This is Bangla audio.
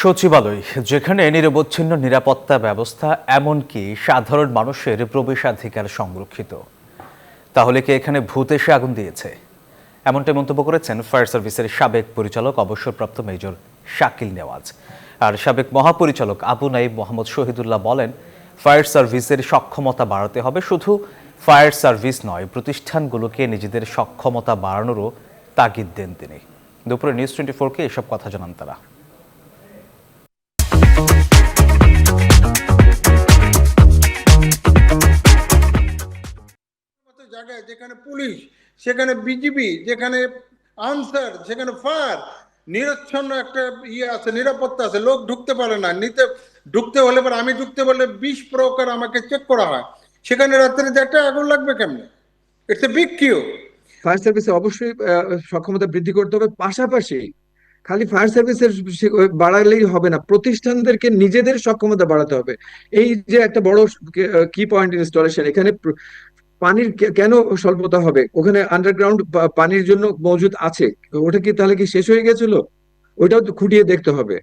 সচিবালয়, যেখানে নিরবচ্ছিন্ন নিরাপত্তা ব্যবস্থা, এমনকি সাধারণ মানুষের প্রবেশাধিকার সংরক্ষিত, তাহলে কি এখানে ভূত এসে আগুন দিয়েছে? এমনটাই মন্তব্য করেছেন ফায়ার সার্ভিসের সাবেক পরিচালক অবসরপ্রাপ্ত মেজর শাকিল নেওয়াজ। আর সাবেক মহাপরিচালক আবু নাইব মোহাম্মদ শহীদুল্লাহ বলেন, ফায়ার সার্ভিসের সক্ষমতা বাড়াতে হবে। শুধু ফায়ার সার্ভিস নয়, প্রতিষ্ঠানগুলোকে নিজেদের সক্ষমতা বাড়ানোরও তাগিদ দেন তিনি। দুপুরে নিউজ 24-কে এসব কথা জানান তারা। জায়গায় যেখানে পুলিশ, সেখানে বিজিবি, যেখানে আনসার, সেখানে ফায়ার, নিরচ্ছন্ন একটা আছে, নিরাপত্তা আছে, লোক ঢুকতে পারে না। ঢুকতে হলে পর আমি ঢুকতে বললে 20 প্রকার আমাকে চেক করা হয়। সেখানে রাত্রে একটা আগুন লাগবে কেমনে? It's a big Q. Fire সার্ভিসে অবশ্যই সক্ষমতা বৃদ্ধি করতে হবে। পাশাপাশি খালি ফায়ার সার্ভিসের বাড়ালেই হবে না, প্রতিষ্ঠানদেরকে নিজেদের সক্ষমতা বাড়াতে হবে। এই যে একটা বড় কি পয়েন্ট ইনস্টলেশন, এখানে পানির কেন স্বল্পতা হবে? ওখানে আন্ডারগ্রাউন্ড পানির জন্য মজুদ আছে, ওটা কি তাহলে কি শেষ হয়ে গেছিল? ওইটাও তো খুঁটিয়ে দেখতে হবে।